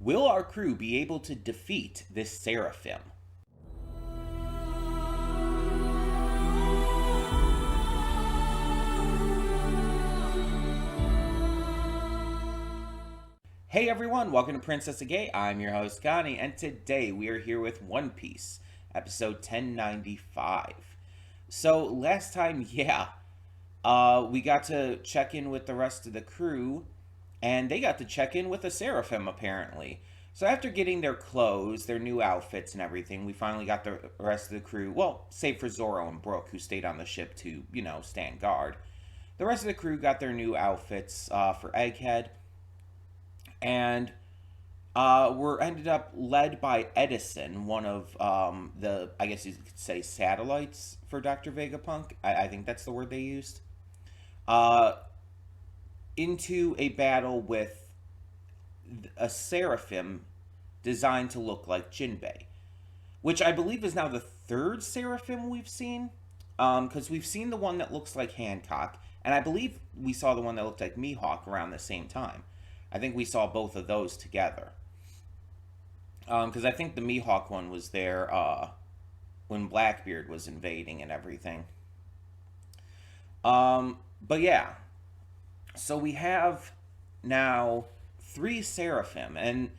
Will our crew be able to defeat this Seraphim? Hey everyone, welcome to Princess of Gay. I'm your host Connie, and today we are here with One Piece, episode 1095. So last time, we got to check in with the rest of the crew, and they got to check in with the Seraphim apparently. So after getting their clothes, their new outfits and everything, we finally got the rest of the crew, well, save for Zoro and Brook, who stayed on the ship to, stand guard. The rest of the crew got their new outfits for Egghead, and we're ended up led by Edison, one of the, I guess you could say, satellites for Dr. Vegapunk. I think that's the word they used. Into a battle with a Seraphim designed to look like Jinbei, which I believe is now the third Seraphim we've seen. Because we've seen the one that looks like Hancock, and I believe we saw the one that looked like Mihawk around the same time. I think we saw both of those together. Because I think the Mihawk one was there when Blackbeard was invading and everything. But yeah. So we have now 3 Seraphim, and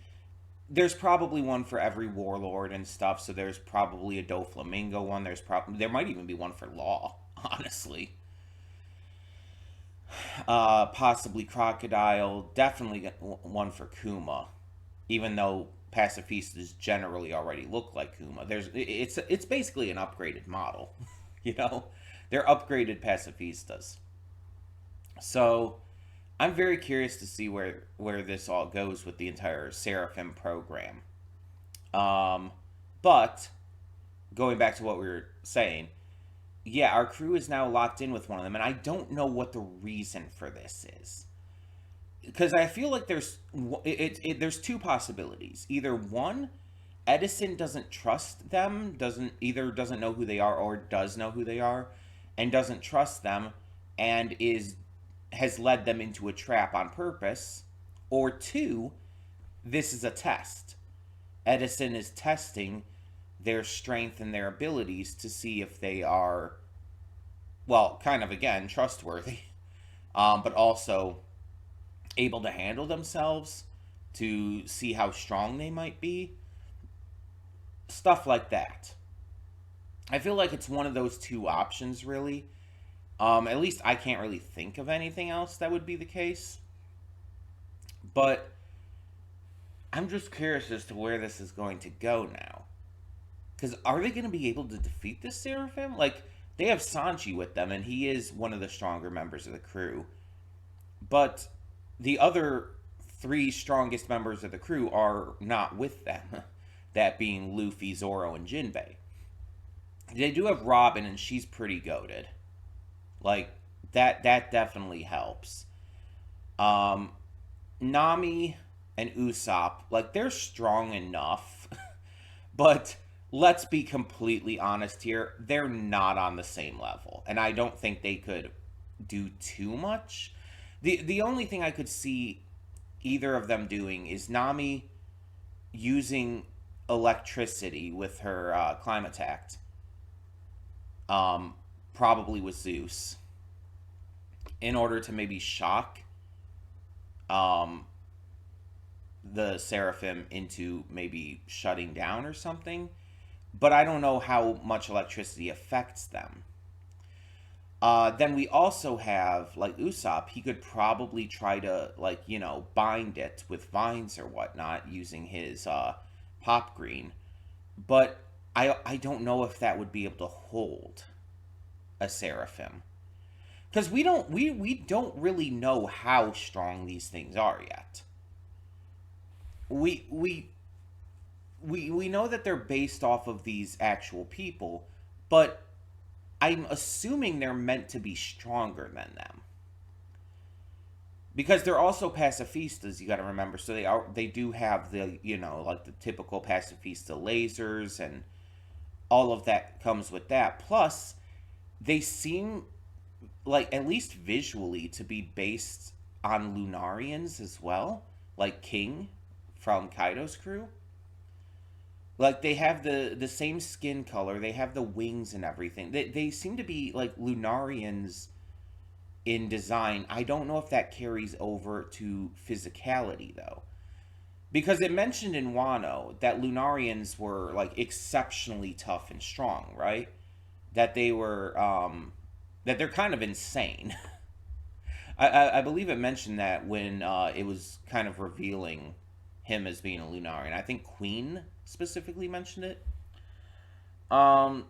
there's probably one for every warlord and stuff, so there's probably a Doflamingo one. There might even be one for Law, honestly. Possibly Crocodile, definitely one for Kuma, even though pacifistas generally already look like Kuma. It's basically an upgraded model, they're upgraded pacifistas. So I'm very curious to see where this all goes with the entire Seraphim program. But going back to what we were saying, yeah, our crew is now locked in with one of them, and I don't know what the reason for this is. Because I feel like there's 2 possibilities. Either one, Edison doesn't trust them, doesn't know who they are, or does know who they are, and doesn't trust them, and has led them into a trap on purpose. Or 2, this is a test. Edison is testing their strength and their abilities to see if they are, well, kind of, again, trustworthy, but also able to handle themselves, to see how strong they might be. Stuff like that. I feel like it's one of those 2 options, really. At least I can't really think of anything else that would be the case. But I'm just curious as to where this is going to go now. Because are they going to be able to defeat this Seraphim? Like, they have Sanji with them, and he is one of the stronger members of the crew. But the other 3 strongest members of the crew are not with them. That being Luffy, Zoro, and Jinbei. They do have Robin, and she's pretty goated. Like, that definitely helps. Nami and Usopp, like, they're strong enough. But let's be completely honest here, they're not on the same level. And I don't think they could do too much. The only thing I could see either of them doing is Nami using electricity with her Climatact. Probably with Zeus, in order to maybe shock the Seraphim into maybe shutting down or something. But I don't know how much electricity affects them. Then we also have, like, Usopp. He could probably try to, like, bind it with vines or whatnot using his pop green. But I don't know if that would be able to hold a Seraphim, because we don't really know how strong these things are yet. We know that they're based off of these actual people, but I'm assuming they're meant to be stronger than them, because they're also pacifistas. You got to remember, so they do have the like the typical pacifista lasers, and all of that comes with that. Plus, they seem like, at least visually, to be based on Lunarians as well, like King from Kaido's crew. Like, they have the same skin color, they have the wings and everything. They seem to be like Lunarians in design. I don't know if that carries over to physicality, though. Because it mentioned in Wano that Lunarians were, like, exceptionally tough and strong, right? That they were, that they're kind of insane. I believe it mentioned that when it was kind of revealing him as being a Lunarian. I think Queen specifically mentioned it. Um,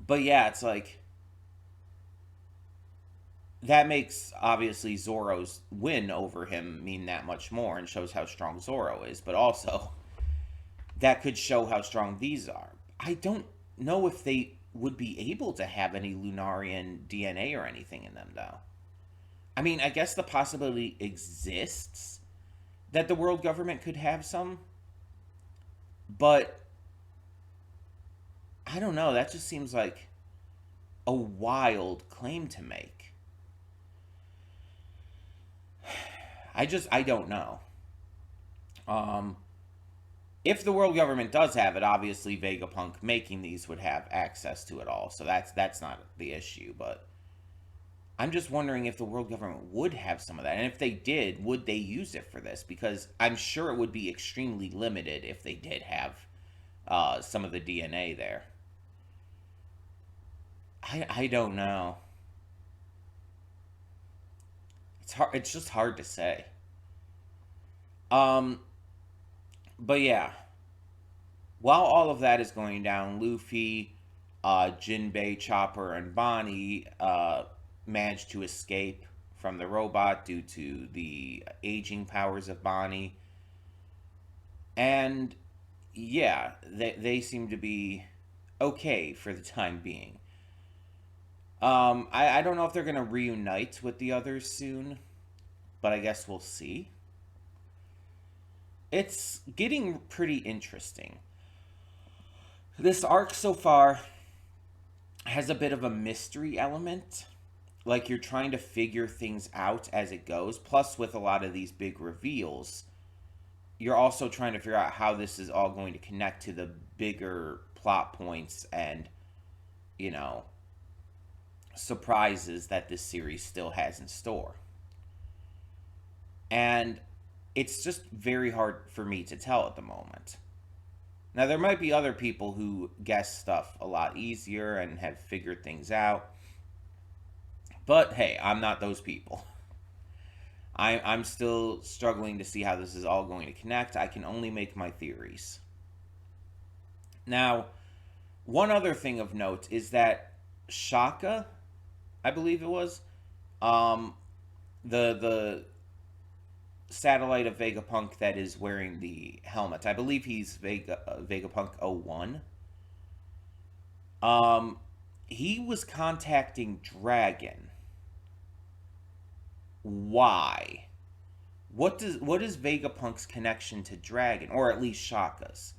but yeah, it's like that makes obviously Zoro's win over him mean that much more and shows how strong Zoro is, but also that could show how strong these are. I don't know if they would be able to have any Lunarian DNA or anything in them, though. I mean, I guess the possibility exists that the world government could have some, but I don't know. That just seems like a wild claim to make. I don't know. Um, if the world government does have it, obviously Vegapunk making these would have access to it all, so that's not the issue. But I'm just wondering if the world government would have some of that, and if they did, would they use it for this? Because I'm sure it would be extremely limited if they did have some of the DNA there. I don't know. It's hard. It's just hard to say. Um, but yeah, while all of that is going down, Luffy, Jinbei, Chopper, and Bonnie managed to escape from the robot due to the aging powers of Bonnie. And yeah, they seem to be okay for the time being. I don't know if they're going to reunite with the others soon, but I guess we'll see. It's getting pretty interesting. This arc so far has a bit of a mystery element. Like, you're trying to figure things out as it goes. Plus, with a lot of these big reveals, you're also trying to figure out how this is all going to connect to the bigger plot points and, you know, surprises that this series still has in store. And it's just very hard for me to tell at the moment. Now, there might be other people who guess stuff a lot easier and have figured things out. But hey, I'm not those people. I'm still struggling to see how this is all going to connect. I can only make my theories. Now, one other thing of note is that Shaka, I believe it was, um, the satellite of Vegapunk that is wearing the helmet. I believe he's Vegapunk 01. He was contacting Dragon. Why? What is Vegapunk's connection to Dragon, or at least Shaka's?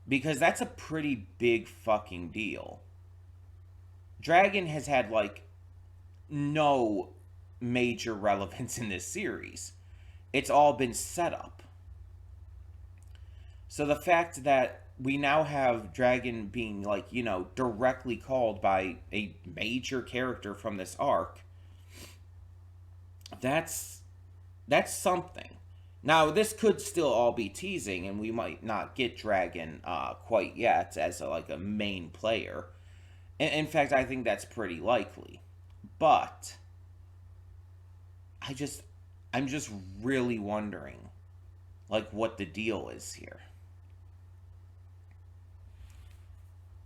Because that's a pretty big fucking deal. Dragon has had, like, no major relevance in this series. It's all been set up. So the fact that we now have Dragon being, like, you know, directly called by a major character from this arc, that's something. Now, this could still all be teasing, and we might not get Dragon quite yet as a main player. In fact, I think that's pretty likely. But I'm just really wondering, like, what the deal is here.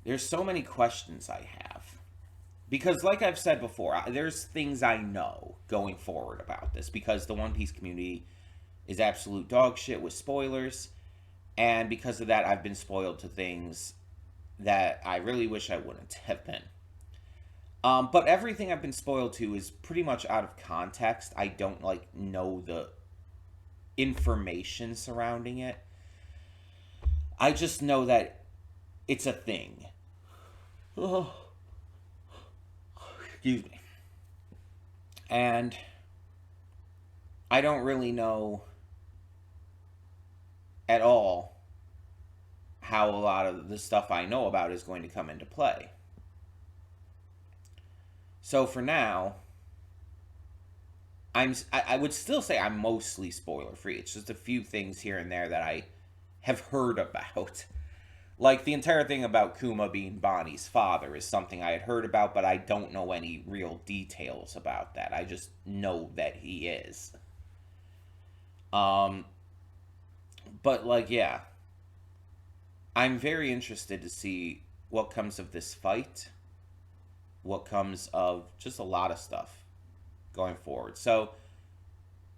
There's so many questions I have. Because, like I've said before, there's things I know going forward about this. Because the One Piece community is absolute dog shit with spoilers. And because of that, I've been spoiled to things that I really wish I wouldn't have been. But everything I've been spoiled to is pretty much out of context. I don't, like, know the information surrounding it. I just know that it's a thing. Oh. Excuse me. And I don't really know at all how a lot of the stuff I know about is going to come into play. So for now, I would still say I'm mostly spoiler free. It's just a few things here and there that I have heard about. Like the entire thing about Kuma being Bonnie's father is something I had heard about, but I don't know any real details about that. I just know that he is. Um, but like, yeah, I'm very interested to see what comes of this fight, what comes of just a lot of stuff going forward. So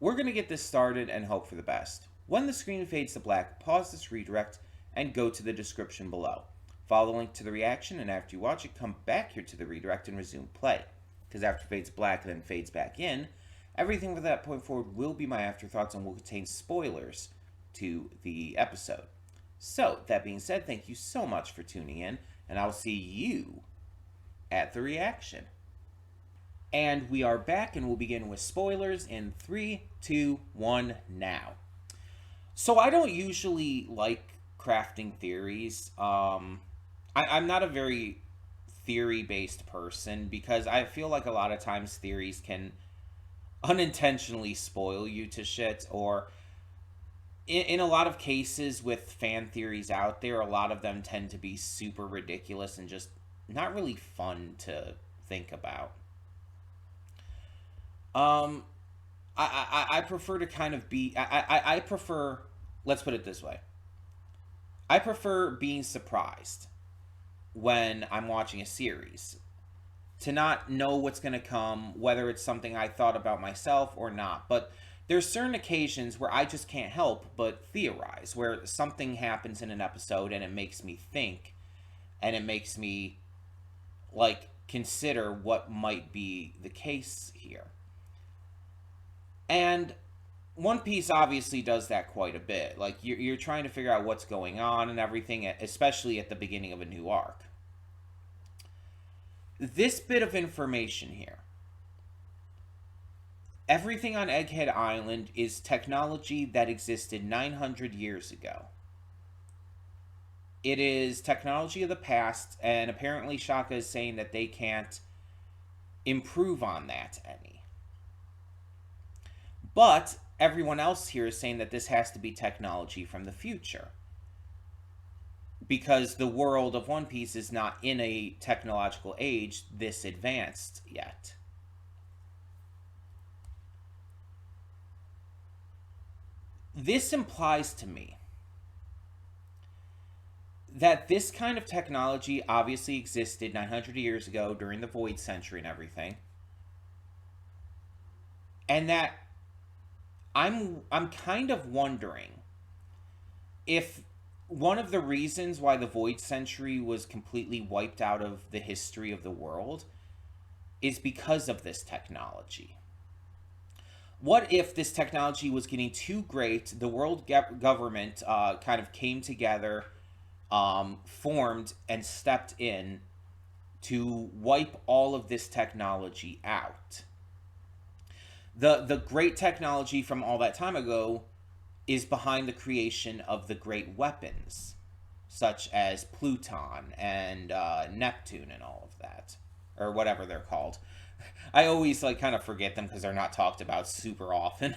we're going to get this started and hope for the best. When the screen fades to black, pause this redirect and go to the description below. Follow the link to the reaction, and after you watch it, come back here to the redirect and resume play. Because after it fades black and then fades back in, everything from that point forward will be my afterthoughts and will contain spoilers to the episode. So, that being said, thank you so much for tuning in, and I'll see you at the reaction. And we are back, and we'll begin with spoilers in 3, 2, 1, now. So I don't usually like crafting theories. I'm not a very theory-based person because I feel like a lot of times theories can unintentionally spoil you to shit, or in a lot of cases with fan theories out there, a lot of them tend to be super ridiculous and just not really fun to think about. I prefer to kind of be, I prefer, let's put it this way. I prefer being surprised when I'm watching a series, to not know what's going to come, whether it's something I thought about myself or not. But there's certain occasions where I just can't help but theorize, where something happens in an episode and it makes me think, and it makes me, like, consider what might be the case here. And One Piece obviously does that quite a bit. Like, you're trying to figure out what's going on and everything, especially at the beginning of a new arc. This bit of information here. Everything on Egghead Island is technology that existed 900 years ago. It is technology of the past, and apparently Shaka is saying that they can't improve on that any. But everyone else here is saying that this has to be technology from the future, because the world of One Piece is not in a technological age this advanced yet. This implies to me that this kind of technology obviously existed 900 years ago during the Void Century and everything, and that I'm kind of wondering if one of the reasons why the Void Century was completely wiped out of the history of the world is because of this technology. What if this technology was getting too great, the world government kind of came together, formed, and stepped in to wipe all of this technology out? The great technology from all that time ago is behind the creation of the great weapons, such as Pluton and Neptune and all of that, or whatever they're called. I always kind of forget them because they're not talked about super often.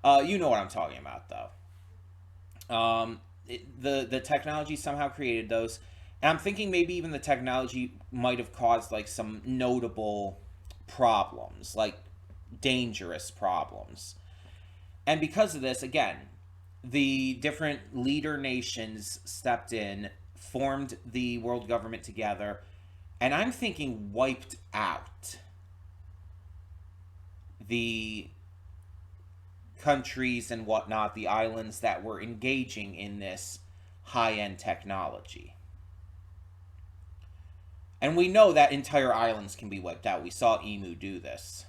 You know what I'm talking about, though. The technology somehow created those, and I'm thinking maybe even the technology might have caused some notable problems, dangerous problems. And because of this, again, the different leader nations stepped in, formed the world government together, and I'm thinking wiped out the countries and whatnot, the islands that were engaging in this high-end technology. And we know that entire islands can be wiped out. We saw Emu do this.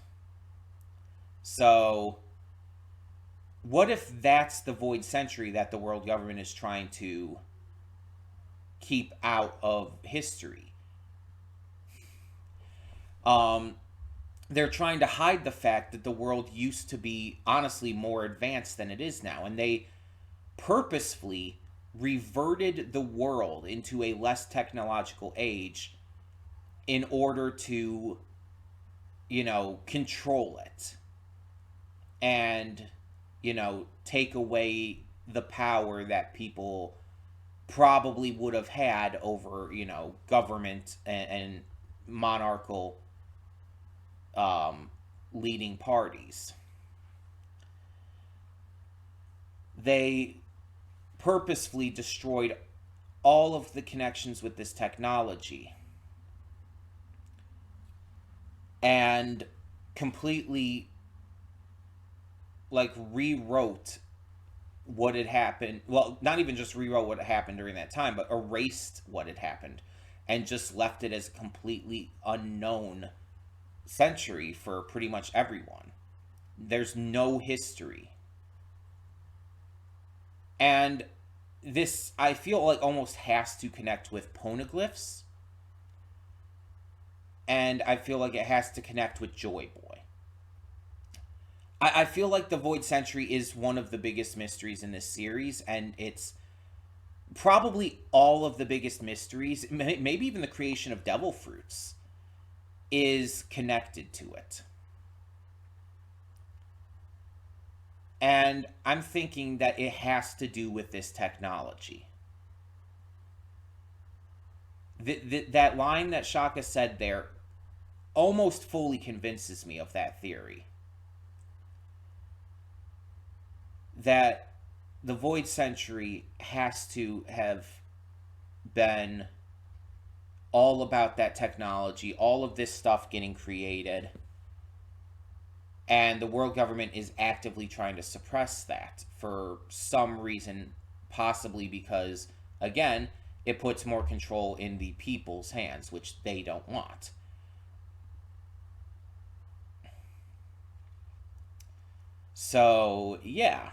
So, what if that's the Void Century that the world government is trying to keep out of history? They're trying to hide the fact that the world used to be, honestly, more advanced than it is now. And purposefully reverted the world into a less technological age in order to, control it and, take away the power that people probably would have had over, government and monarchical leading parties. They purposefully destroyed all of the connections with this technology and completely like rewrote what had happened. Well, not even just rewrote what had happened during that time, but erased what had happened and just left it as a completely unknown century for pretty much everyone. There's no history. And this, I feel like, almost has to connect with poneglyphs. And I feel like it has to connect with Joy Boy. I feel like the Void Century is one of the biggest mysteries in this series, and it's probably all of the biggest mysteries, maybe even the creation of devil fruits, is connected to it. And I'm thinking that it has to do with this technology. That line that Shaka said there almost fully convinces me of that theory. That the Void Century has to have been all about that technology, all of this stuff getting created, and the world government is actively trying to suppress that for some reason, possibly because, again, it puts more control in the people's hands, which they don't want. So, yeah.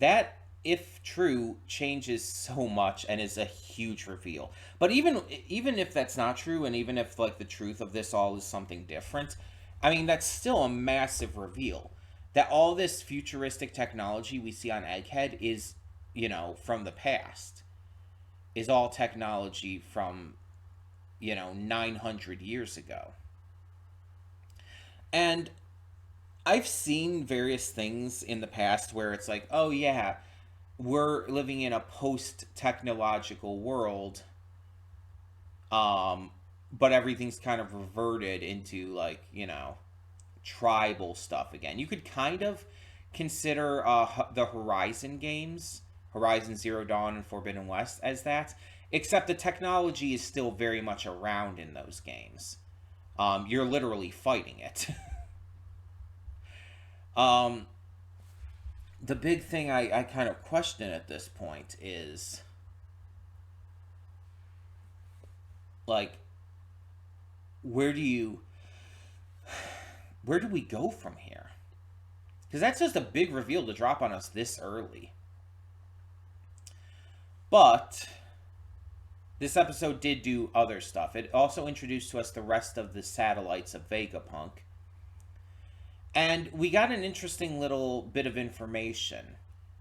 That, if true, changes so much and is a huge reveal. But even if that's not true, and even if like the truth of this all is something different, I mean that's still a massive reveal. That all this futuristic technology we see on Egghead is, from the past. Is all technology from, 900 years ago. And I've seen various things in the past where it's like, oh yeah, we're living in a post-technological world, but everything's kind of reverted into like, tribal stuff again. You could kind of consider the Horizon games, Horizon Zero Dawn and Forbidden West, as that, except the technology is still very much around in those games. You're literally fighting it. Um, the big thing I kind of question at this point is like where do you where do we go from here? Because that's just a big reveal to drop on us this early. But this episode did do other stuff. It also introduced to us the rest of the satellites of Vegapunk. And we got an interesting little bit of information.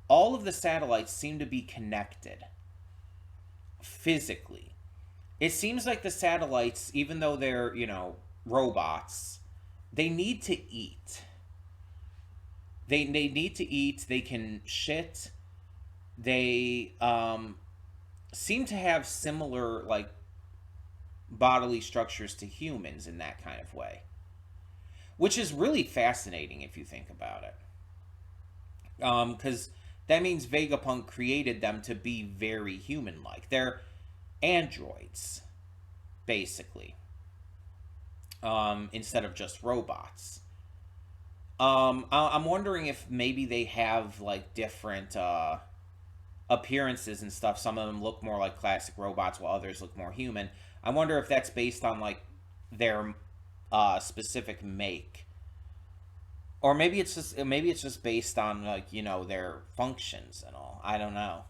All of the satellites seem to be connected physically. It seems like the satellites, even though they're, robots, they need to eat. They need to eat. They can shit. They seem to have similar, like, bodily structures to humans in that kind of way. Which is really fascinating if you think about it. Because that means Vegapunk created them to be very human-like. They're androids, basically. Instead of just robots. I'm wondering if maybe they have, like, different appearances and stuff. Some of them look more like classic robots while others look more human. I wonder if that's based on, like, their specific make, or maybe it's just based on like their functions and all. I don't know,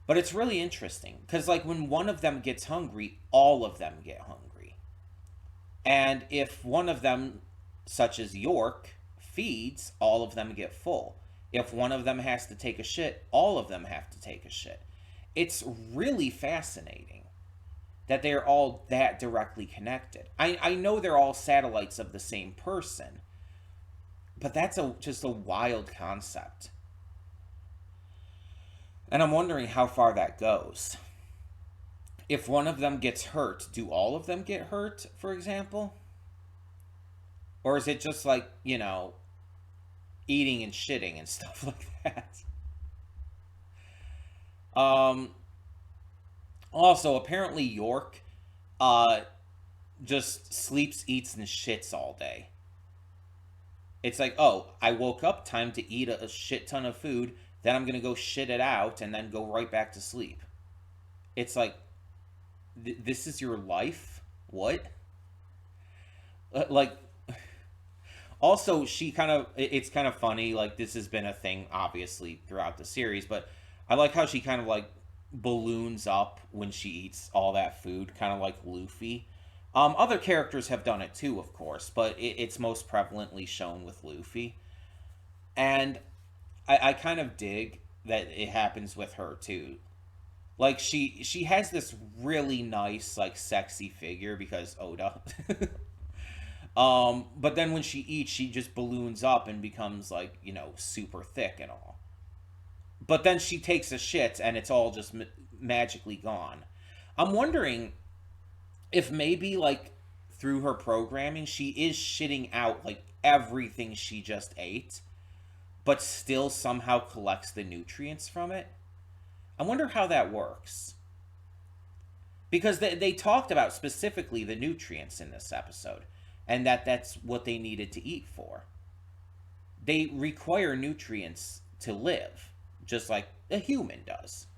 but it's really interesting because like when one of them gets hungry, all of them get hungry, and if one of them, such as York, feeds, all of them get full. If one of them has to take a shit, all of them have to take a shit. It's really fascinating that they're all that directly connected. I know they're all satellites of the same person, but that's just a wild concept. And I'm wondering how far that goes. If one of them gets hurt, do all of them get hurt, for example? Or is it just like, eating and shitting and stuff like that? Um, Also, apparently York uh, just sleeps, eats, and shits all day. It's like, oh, I woke up, time to eat a shit ton of food, then I'm going to go shit it out, and then go right back to sleep. It's like, this is your life? What? Like, also, she kind of, it's kind of funny, like, this has been a thing, obviously, throughout the series, but I like how she kind of, like, balloons up when she eats all that food, kind of like Luffy. Other characters have done it too, of course, but it's most prevalently shown with Luffy. And I kind of dig that it happens with her too. Like she has this really nice, like, sexy figure because Oda. But then when she eats, she just balloons up and becomes, like, super thick and all. But then she takes a shit and it's all just magically gone. I'm wondering if maybe, like, through her programming, she is shitting out, like, everything she just ate, but still somehow collects the nutrients from it. I wonder how that works. Because they talked about specifically the nutrients in this episode, and that's what they needed to eat for. They require nutrients to live, just like a human does.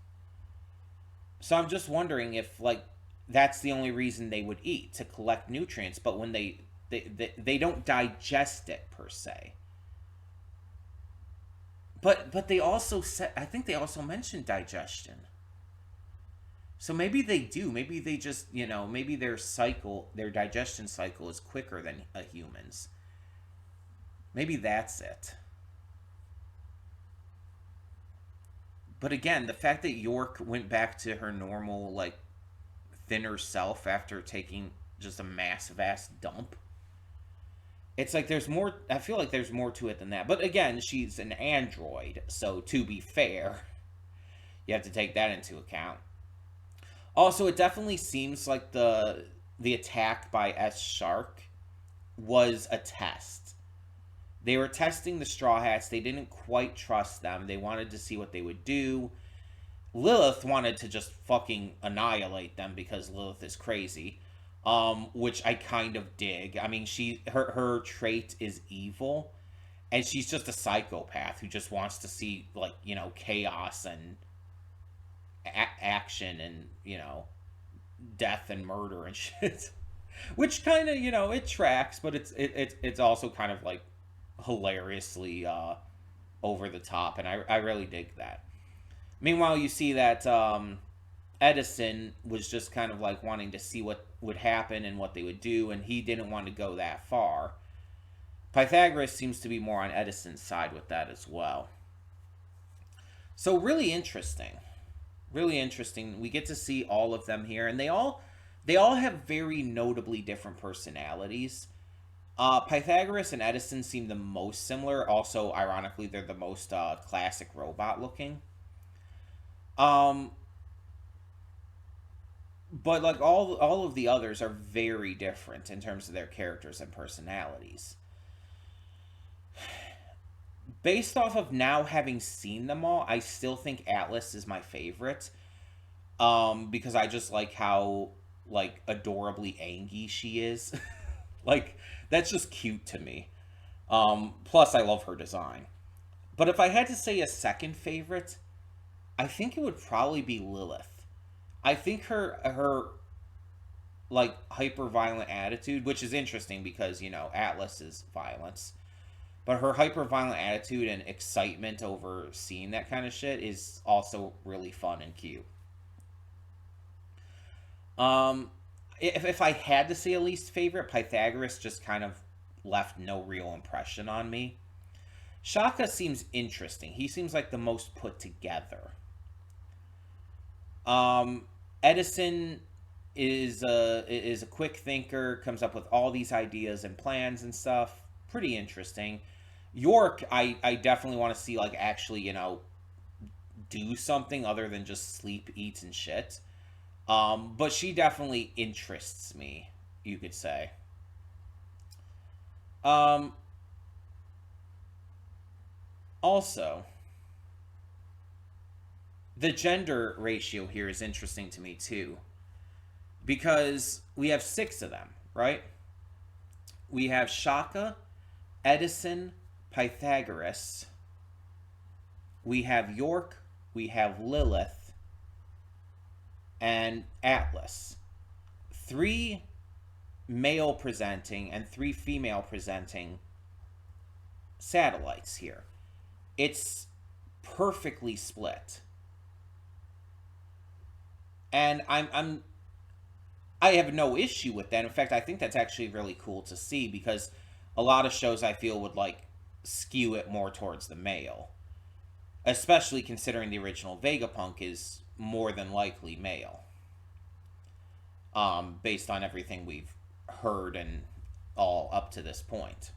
So I'm just wondering if, like, that's the only reason they would eat, to collect nutrients, but when they don't digest it per se. But they also said, I think they also mentioned digestion. So maybe they do. Maybe they just, maybe their digestion cycle is quicker than a human's. Maybe that's it. But again, the fact that York went back to her normal, like, thinner self after taking just a massive ass dump, it's like there's more. I feel like there's more to it than that. But again, she's an android, so to be fair, you have to take that into account. Also, it definitely seems like the attack by S Shark was a test. They were testing the Straw Hats. They didn't quite trust them. They wanted to see what they would do. Lilith wanted to just fucking annihilate them because Lilith is crazy, which I kind of dig. I mean, her trait is evil, and she's just a psychopath who just wants to see, like, chaos and action and, death and murder and shit. Which kind of, it tracks, but it's also kind of, like, hilariously over the top, and I really dig that. Meanwhile, you see that Edison was just kind of, like, wanting to see what would happen and what they would do, and he didn't want to go that far. Pythagoras seems to be more on Edison's side with that as well. So really interesting. Really interesting. We get to see all of them here, and they all have very notably different personalities. Pythagoras and Edison seem the most similar. Also, ironically, they're the most classic robot looking. Um, but, like, all of the others are very different in terms of their characters and personalities. Based off of now having seen them all, I still think Atlas is my favorite. Because I just like how, like, adorably angy she is. Like, that's just cute to me. Plus, I love her design. But if I had to say a second favorite, I think it would probably be Lilith. I think her like, hyper violent attitude, which is interesting because, Atlas is violence. But her hyper violent attitude and excitement over seeing that kind of shit is also really fun and cute. Um, if I had to say a least favorite, Pythagoras just kind of left no real impression on me. Shaka seems interesting. He seems like the most put together. Um, Edison is a quick thinker, comes up with all these ideas and plans and stuff. Pretty interesting. York, I definitely want to see like actually do something other than just sleep, eat, and shit. But she definitely interests me, you could say. Um, Also, the gender ratio here is interesting to me too, because we have six of them, right? We have Shaka, Edison, Pythagoras, we have York, we have Lilith, and Atlas. Three male presenting and three female presenting satellites here. It's perfectly split. And I have no issue with that. In fact, I think that's actually really cool to see because a lot of shows I feel would like skew it more towards the male, especially considering the original Vegapunk is more than likely male, based on everything we've heard and all up to this point.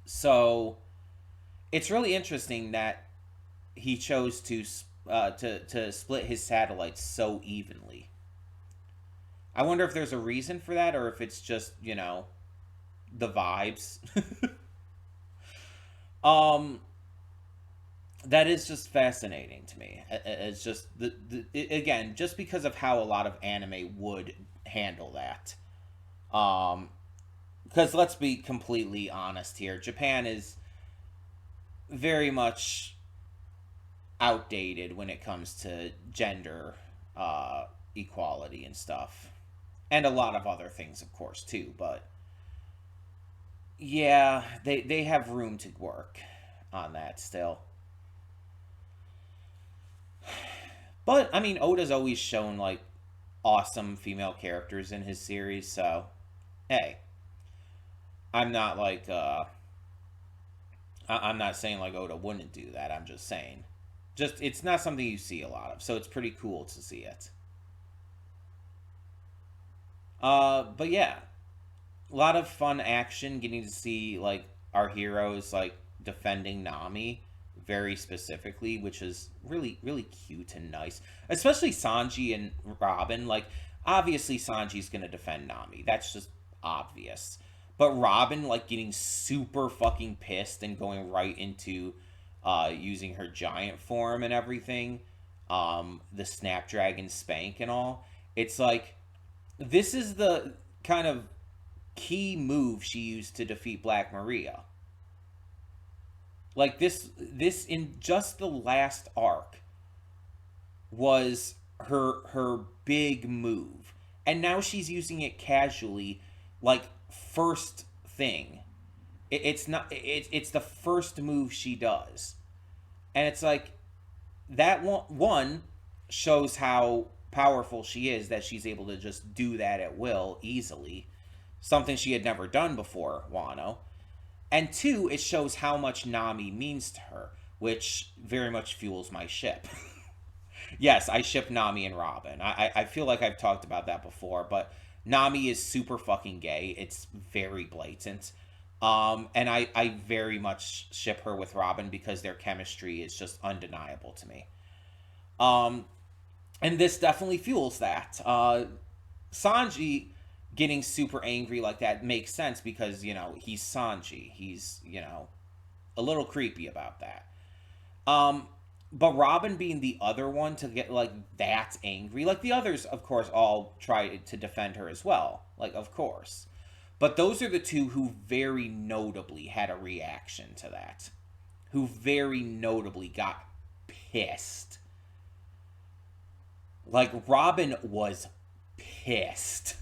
So it's really interesting that he chose to split his satellites so evenly. I wonder if there's a reason for that, or if it's just the vibes. um, that is just fascinating to me. It's just again, just because of how a lot of anime would handle that. Because let's be completely honest here, Japan is very much outdated when it comes to gender equality and stuff, and a lot of other things, of course, too. But yeah, they have room to work on that still. But I mean, Oda's always shown like awesome female characters in his series, so hey, I'm not like I'm not saying like Oda wouldn't do that. I'm just saying, just it's not something you see a lot of, so it's pretty cool to see it. But yeah, a lot of fun action. Getting to see like our heroes like defending Nami very specifically, which is really cute and nice. Especially Sanji and Robin. Like obviously Sanji's gonna defend Nami. That's just obvious. But Robin like getting super fucking pissed and going right into using her giant form and everything. The Snapdragon Spank and all. It's like this is the kind of key move she used to defeat Black Maria. Like this in just the last arc was her big move. And now she's using it casually like first thing. It's not it's the first move she does. And it's like that one shows how powerful she is, that she's able to just do that at will easily, something she had never done before, Wano. And two, it shows how much Nami means to her, which very much fuels my ship. Yes, I ship Nami and Robin. I feel like I've talked about that before, but Nami is super fucking gay. It's very blatant. And I very much ship her with Robin because their chemistry is just undeniable to me. Um, and this definitely fuels that. Sanji getting super angry like that makes sense because, he's Sanji. He's, a little creepy about that. Um, but Robin being the other one to get like that angry, like the others, of course, all try to defend her as well, like of course. But those are the two who very notably had a reaction to that, who very notably got pissed. Like Robin was pissed.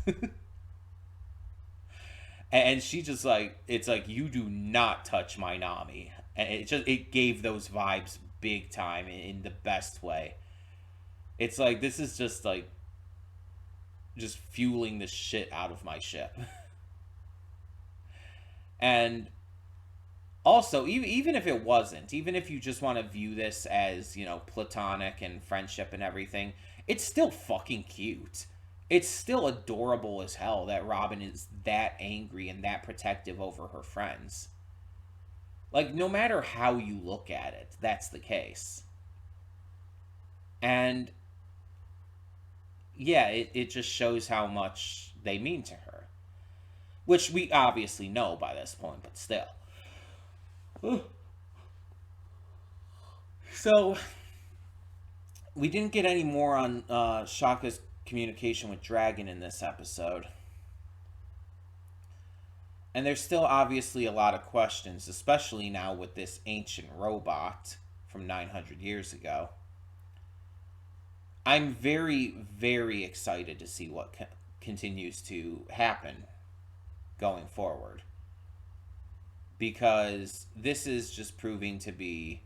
And she just like it's like you do not touch my Nami. And it gave those vibes big time in the best way. It's like this is just like just fueling the shit out of my ship. And Also, even if it wasn't, even if you just want to view this as, platonic and friendship and everything, it's still fucking cute. It's still adorable as hell that Robin is that angry and that protective over her friends. Like, no matter how you look at it, that's the case. And yeah, it just shows how much they mean to her. Which we obviously know by this point, but still. So, we didn't get any more on Shaka's communication with Dragon in this episode. And there's still obviously a lot of questions, especially now with this ancient robot from 900 years ago. I'm very, very excited to see what continues to happen going forward. Because this is just proving to be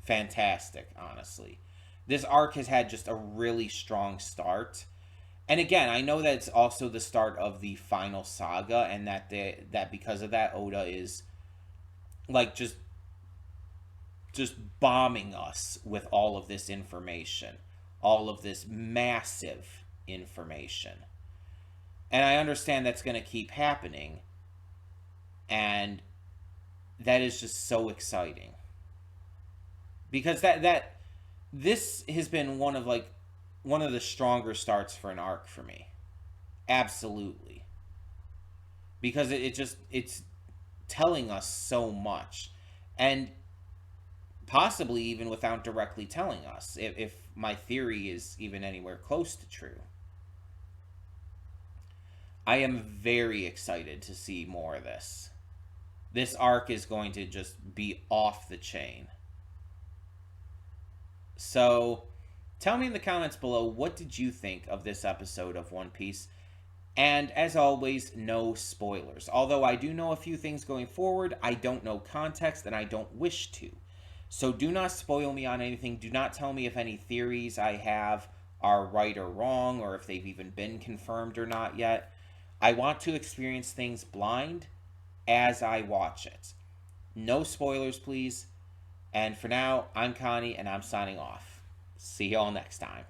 fantastic, honestly. This arc has had just a really strong start. And again, I know that it's also the start of the final saga, and that because of that, Oda is like just bombing us with all of this information, all of this massive information. And I understand that's going to keep happening, and that is just so exciting. Because this has been one of the stronger starts for an arc for me. Absolutely. Because it's telling us so much. And possibly even without directly telling us, if my theory is even anywhere close to true. I am very excited to see more of this. This arc is going to just be off the chain. So, tell me in the comments below, what did you think of this episode of One Piece? And as always, no spoilers. Although I do know a few things going forward, I don't know context and I don't wish to. So do not spoil me on anything. Do not tell me if any theories I have are right or wrong, or if they've even been confirmed or not yet. I want to experience things blind as I watch it. No spoilers, please. And for now, I'm Connie, and I'm signing off. See y'all next time.